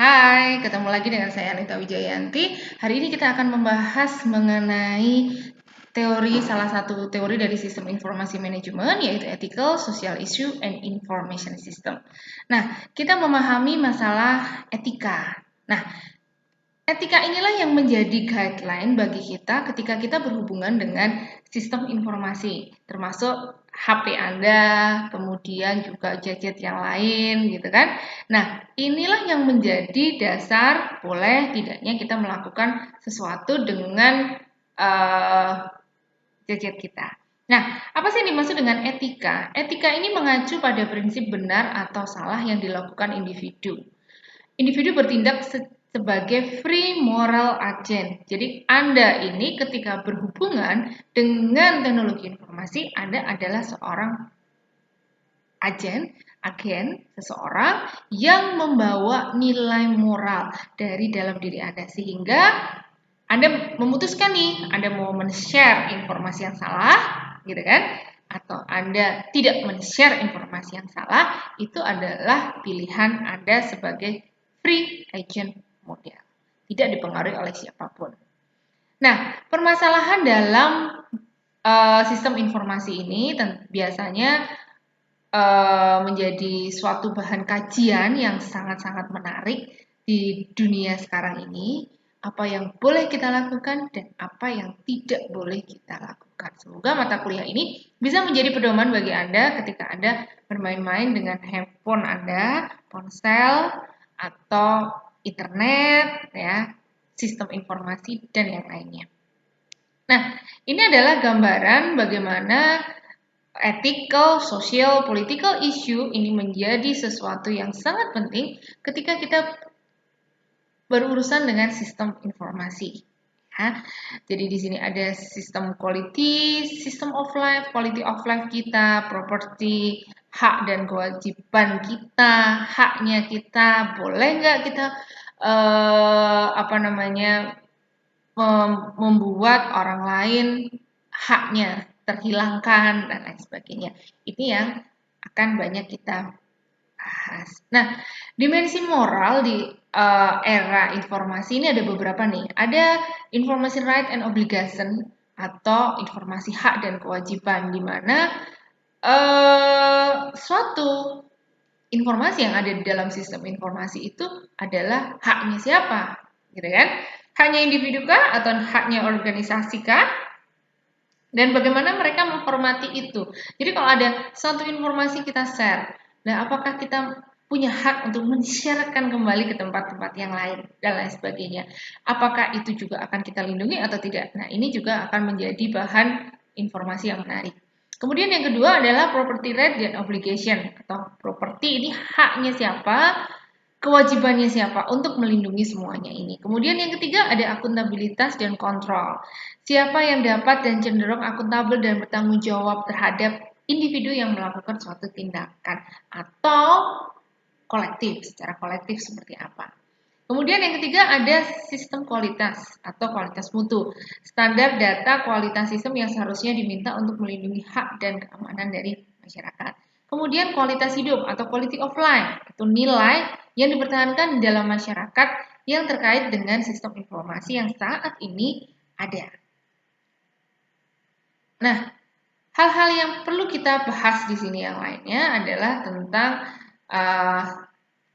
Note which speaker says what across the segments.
Speaker 1: Hai, ketemu lagi dengan saya Anita Wijayanti. Hari ini kita akan membahas mengenai salah satu teori dari sistem informasi manajemen, yaitu Ethical, Social Issue, and Information System. Nah, kita memahami masalah etika. Nah, etika inilah yang menjadi guideline bagi kita ketika kita berhubungan dengan sistem informasi, termasuk HP Anda, kemudian juga gadget yang lain gitu kan. Nah, inilah yang menjadi dasar boleh tidaknya kita melakukan sesuatu dengan gadget kita. Nah, apa sih yang dimaksud dengan etika? Etika ini mengacu pada prinsip benar atau salah yang dilakukan individu. Individu bertindak sebagai free moral agent. Jadi Anda ini ketika berhubungan dengan teknologi informasi, Anda adalah seorang agen seseorang yang membawa nilai moral dari dalam diri Anda sehingga Anda memutuskan nih, Anda mau men-share informasi yang salah, gitu kan? Atau Anda tidak men-share informasi yang salah, itu adalah pilihan Anda sebagai free agent model. Tidak dipengaruhi oleh siapapun. Nah, permasalahan dalam sistem informasi ini biasanya menjadi suatu bahan kajian yang sangat-sangat menarik di dunia sekarang ini. Apa yang boleh kita lakukan dan apa yang tidak boleh kita lakukan. Semoga mata kuliah ini bisa menjadi pedoman bagi Anda ketika Anda bermain-main dengan handphone Anda, ponsel, atau internet, ya, sistem informasi, dan yang lainnya. Nah, ini adalah gambaran bagaimana ethical, social, political issue ini menjadi sesuatu yang sangat penting ketika kita berurusan dengan sistem informasi. Ya. Jadi di sini ada sistem quality, system of life, quality of life kita, property, hak dan kewajiban kita, haknya kita, boleh nggak kita membuat orang lain haknya terhilangkan dan lain sebagainya. Ini yang akan banyak kita bahas. Nah, dimensi moral di era informasi ini ada beberapa nih. Ada information right and obligation atau informasi hak dan kewajiban di mana suatu informasi yang ada di dalam sistem informasi itu adalah haknya siapa, gitu kan? Haknya individu kah atau haknya organisasi kah? Dan bagaimana mereka menghormati itu. Jadi kalau ada satu informasi kita share, nah apakah kita punya hak untuk men-sharekan kembali ke tempat-tempat yang lain dan lain sebagainya. Apakah itu juga akan kita lindungi atau tidak? Nah, ini juga akan menjadi bahan informasi yang menarik. Kemudian yang kedua adalah property right dan obligation atau properti ini haknya siapa, kewajibannya siapa untuk melindungi semuanya ini. Kemudian yang ketiga ada akuntabilitas dan kontrol. Siapa yang dapat dan cenderung akuntabel dan bertanggung jawab terhadap individu yang melakukan suatu tindakan atau kolektif, secara kolektif seperti apa. Kemudian yang ketiga ada sistem kualitas atau kualitas mutu. Standar data kualitas sistem yang seharusnya diminta untuk melindungi hak dan keamanan dari masyarakat. Kemudian kualitas hidup atau quality of life, itu nilai yang dipertahankan di dalam masyarakat yang terkait dengan sistem informasi yang saat ini ada. Nah, hal-hal yang perlu kita bahas di sini yang lainnya adalah tentang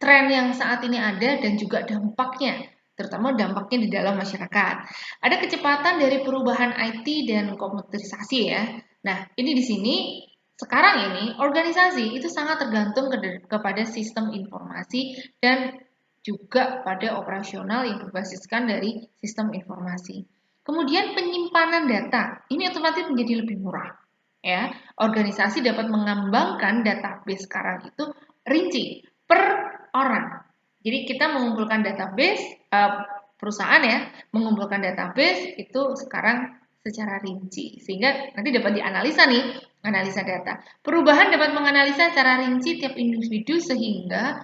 Speaker 1: tren yang saat ini ada dan juga dampaknya, terutama dampaknya di dalam masyarakat. Ada kecepatan dari perubahan IT dan komputerisasi ya. Nah, ini di sini sekarang ini organisasi itu sangat tergantung kepada sistem informasi dan juga pada operasional yang berbasiskan dari sistem informasi. Kemudian penyimpanan data ini otomatis menjadi lebih murah. Ya, organisasi dapat mengembangkan database sekarang itu rinci per orang. Jadi kita mengumpulkan database perusahaan ya, mengumpulkan database itu sekarang secara rinci sehingga nanti dapat dianalisa nih, analisa data. Perubahan dapat menganalisa secara rinci tiap individu sehingga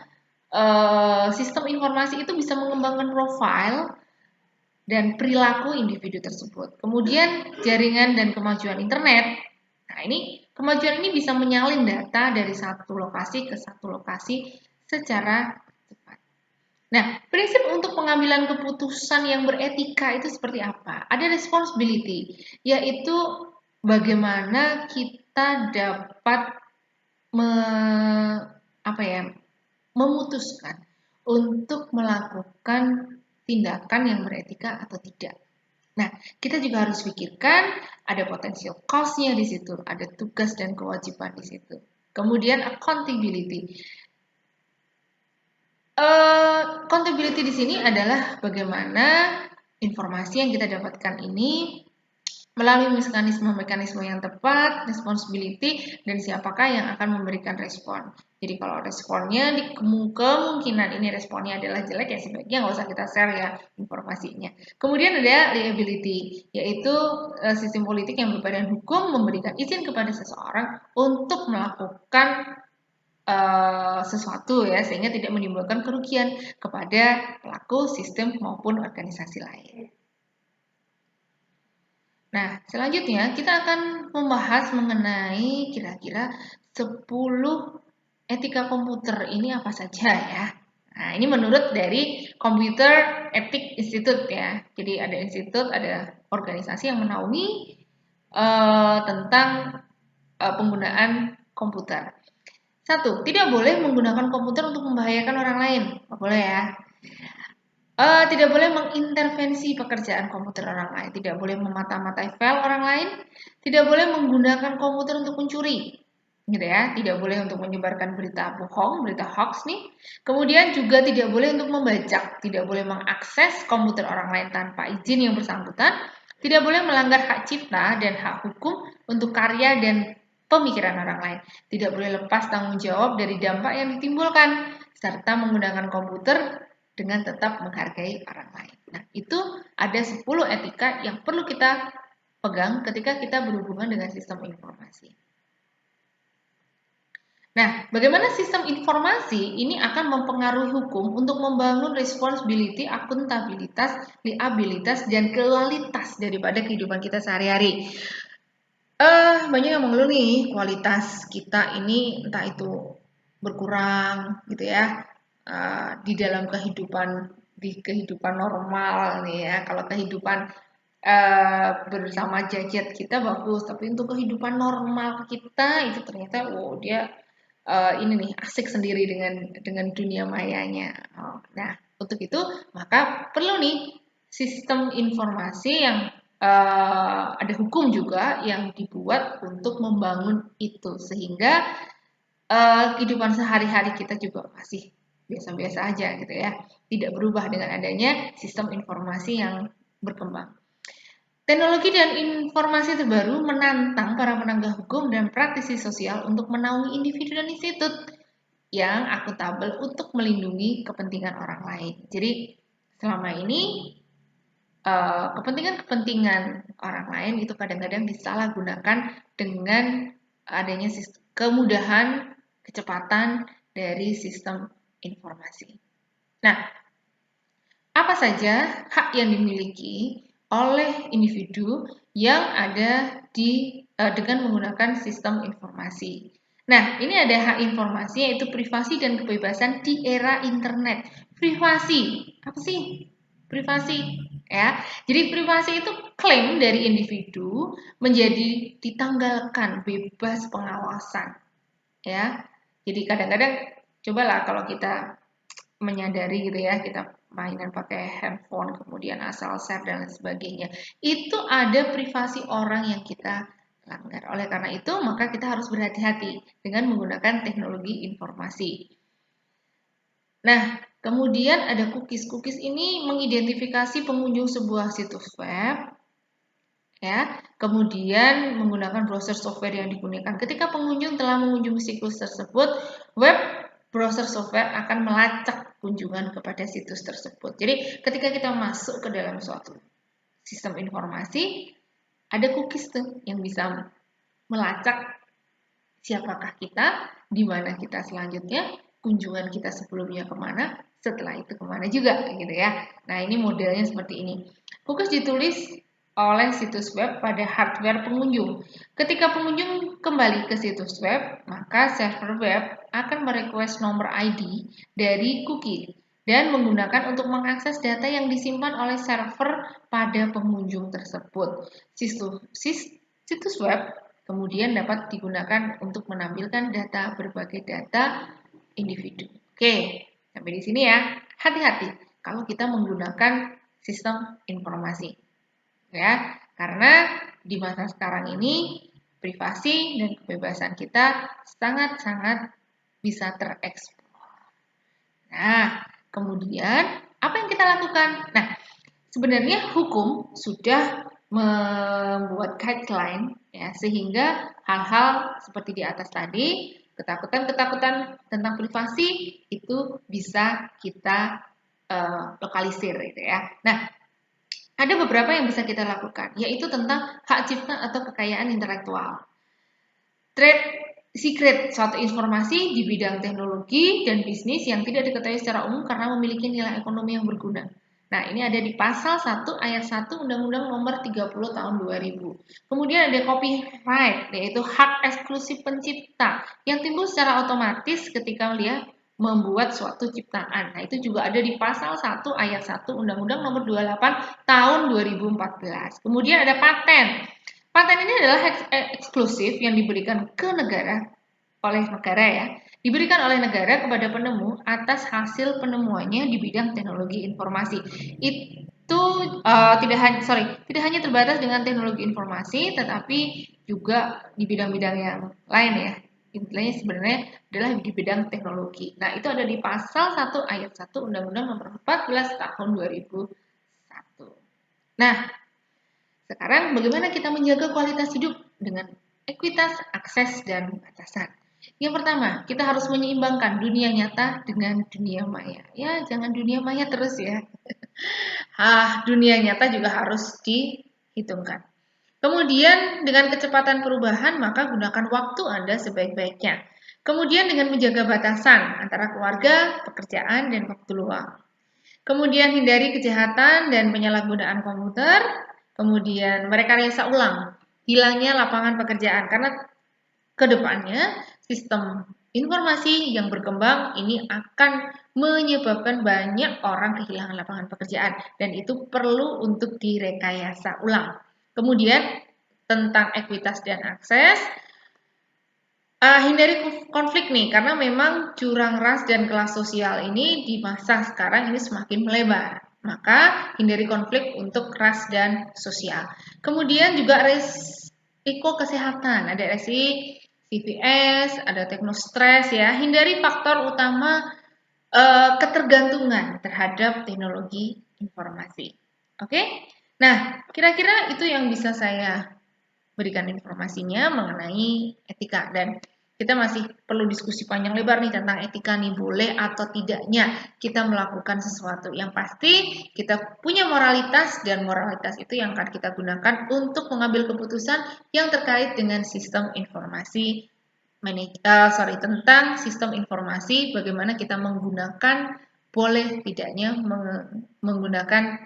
Speaker 1: sistem informasi itu bisa mengembangkan profil dan perilaku individu tersebut. Kemudian jaringan dan kemajuan internet. Nah, ini kemajuan ini bisa menyalin data dari satu lokasi ke satu lokasi secara cepat. Nah, prinsip untuk pengambilan keputusan yang beretika itu seperti apa? Ada responsibility, yaitu bagaimana kita dapat me, apa ya, memutuskan untuk melakukan tindakan yang beretika atau tidak. Nah, kita juga harus pikirkan ada potensial cost-nya di situ, ada tugas dan kewajiban di situ. Kemudian accountability. Accountability di sini adalah bagaimana informasi yang kita dapatkan ini melalui mekanisme-mekanisme yang tepat, responsibility, dan siapakah yang akan memberikan respon. Jadi kalau responnya kemungkinan ini responnya adalah jelek, ya sebaiknya nggak usah kita share ya informasinya. Kemudian ada liability, yaitu sistem politik yang berbadan hukum memberikan izin kepada seseorang untuk melakukan sesuatu ya, sehingga tidak menimbulkan kerugian kepada pelaku sistem maupun organisasi lain. Nah, selanjutnya kita akan membahas mengenai kira-kira 10 etika komputer ini apa saja ya. Nah, ini menurut dari Computer Ethics Institute ya. Jadi ada institut, ada organisasi yang menaungi tentang penggunaan komputer. 1. Tidak boleh menggunakan komputer untuk membahayakan orang lain. Nggak boleh ya. Tidak boleh mengintervensi pekerjaan komputer orang lain, tidak boleh memata-matai file orang lain, tidak boleh menggunakan komputer untuk mencuri, gitu ya, tidak boleh untuk menyebarkan berita bohong, berita hoax nih. Kemudian juga tidak boleh untuk membajak, tidak boleh mengakses komputer orang lain tanpa izin yang bersangkutan, tidak boleh melanggar hak cipta dan hak hukum untuk karya dan pemikiran orang lain, tidak boleh lepas tanggung jawab dari dampak yang ditimbulkan, serta menggunakan komputer dengan tetap menghargai orang lain. Nah, itu ada 10 etika yang perlu kita pegang ketika kita berhubungan dengan sistem informasi. Nah, bagaimana sistem informasi ini akan mempengaruhi hukum untuk membangun responsibility, akuntabilitas, liabilitas, dan kualitas daripada kehidupan kita sehari-hari. Banyak yang mengeluh nih, kualitas kita ini entah itu berkurang gitu ya, di dalam kehidupan normal nih ya. Kalau kehidupan bersama jajet kita bagus, tapi untuk kehidupan normal kita itu ternyata dia ini nih asik sendiri dengan dunia mayanya. Nah, untuk itu maka perlu nih sistem informasi yang ada hukum juga yang dibuat untuk membangun itu sehingga kehidupan sehari-hari kita juga masih biasa-biasa aja gitu ya, tidak berubah dengan adanya sistem informasi yang berkembang. Teknologi dan informasi terbaru menantang para penegak hukum dan praktisi sosial untuk menaungi individu dan institut yang akuntabel untuk melindungi kepentingan orang lain. Jadi selama ini kepentingan-kepentingan orang lain itu kadang-kadang disalahgunakan dengan adanya kemudahan, kecepatan dari sistem informasi. Nah, apa saja hak yang dimiliki oleh individu yang ada dengan menggunakan sistem informasi? Nah, ini ada hak informasi yaitu privasi dan kebebasan di era internet. Privasi, apa sih? Privasi, ya. Jadi privasi itu klaim dari individu menjadi ditanggalkan, bebas pengawasan, ya. Jadi kadang-kadang cobalah kalau kita menyadari gitu ya, kita mainan pakai handphone kemudian asal share dan lain sebagainya, itu ada privasi orang yang kita langgar. Oleh karena itu maka kita harus berhati-hati dengan menggunakan teknologi informasi. Nah, kemudian ada cookies. Cookies ini mengidentifikasi pengunjung sebuah situs web, ya. Kemudian menggunakan browser software yang digunakan. Ketika pengunjung telah mengunjungi situs tersebut, web browser software akan melacak kunjungan kepada situs tersebut. Jadi, ketika kita masuk ke dalam suatu sistem informasi, ada cookies tuh yang bisa melacak siapakah kita, di mana kita selanjutnya, kunjungan kita sebelumnya kemana, setelah itu kemana juga gitu ya. Nah, ini modelnya seperti ini. Cookies ditulis oleh situs web pada hardware pengunjung. Ketika pengunjung kembali ke situs web, maka server web akan merequest nomor ID dari cookie dan menggunakan untuk mengakses data yang disimpan oleh server pada pengunjung tersebut. Situs web kemudian dapat digunakan untuk menampilkan berbagai data individu. Oke, sampai di sini ya. Hati-hati kalau kita menggunakan sistem informasi. Ya, karena di masa sekarang ini privasi dan kebebasan kita sangat-sangat bisa tereksplor. Nah, kemudian apa yang kita lakukan? Nah, sebenarnya hukum sudah membuat guideline ya, sehingga hal-hal seperti di atas tadi, ketakutan-ketakutan tentang privasi itu bisa kita lokalisir gitu ya. Nah, ada beberapa yang bisa kita lakukan, yaitu tentang hak cipta atau kekayaan intelektual. Trade secret, suatu informasi di bidang teknologi dan bisnis yang tidak diketahui secara umum karena memiliki nilai ekonomi yang berguna. Nah, ini ada di pasal 1 ayat 1 Undang-Undang Nomor 30 tahun 2000. Kemudian ada copyright, yaitu hak eksklusif pencipta yang timbul secara otomatis ketika dia membuat suatu ciptaan. Nah, itu juga ada di pasal 1 ayat 1 Undang-Undang Nomor 28 tahun 2014. Kemudian ada paten. Paten ini adalah hak eksklusif yang diberikan ke negara oleh negara ya, diberikan oleh negara kepada penemu atas hasil penemuannya di bidang teknologi informasi. Itu tidak hanya terbatas dengan teknologi informasi, tetapi juga di bidang-bidang yang lain ya. Intinya sebenarnya adalah di bidang teknologi. Nah, itu ada di pasal 1 ayat 1 Undang-Undang Nomor 14 tahun 2001. Nah, sekarang bagaimana kita menjaga kualitas hidup dengan ekuitas, akses, dan batasan? Yang pertama, kita harus menyeimbangkan dunia nyata dengan dunia maya. Ya, jangan dunia maya terus ya. Dunia nyata juga harus dihitungkan. Kemudian dengan kecepatan perubahan, maka gunakan waktu Anda sebaik-baiknya. Kemudian dengan menjaga batasan antara keluarga, pekerjaan, dan waktu luang. Kemudian hindari kejahatan dan penyalahgunaan komputer. Kemudian merekayasa ulang hilangnya lapangan pekerjaan karena kedepannya sistem informasi yang berkembang ini akan menyebabkan banyak orang kehilangan lapangan pekerjaan dan itu perlu untuk direkayasa ulang. Kemudian tentang ekuitas dan akses, hindari konflik nih karena memang jurang ras dan kelas sosial ini di masa sekarang ini semakin melebar. Maka hindari konflik untuk ras dan sosial. Kemudian juga risiko kesehatan, ada resiko CVS, ada teknostres ya. Hindari faktor utama ketergantungan terhadap teknologi informasi. Oke? Nah, kira-kira itu yang bisa saya berikan informasinya mengenai etika dan kita masih perlu diskusi panjang lebar nih tentang etika nih, boleh atau tidaknya kita melakukan sesuatu. Yang pasti kita punya moralitas dan moralitas itu yang akan kita gunakan untuk mengambil keputusan yang terkait dengan sistem informasi tentang sistem informasi, bagaimana kita menggunakan boleh tidaknya menggunakan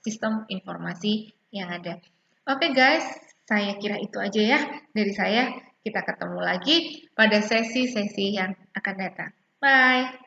Speaker 1: sistem informasi yang ada. Oke guys, saya kira itu aja ya dari saya. Kita ketemu lagi pada sesi-sesi yang akan datang. Bye!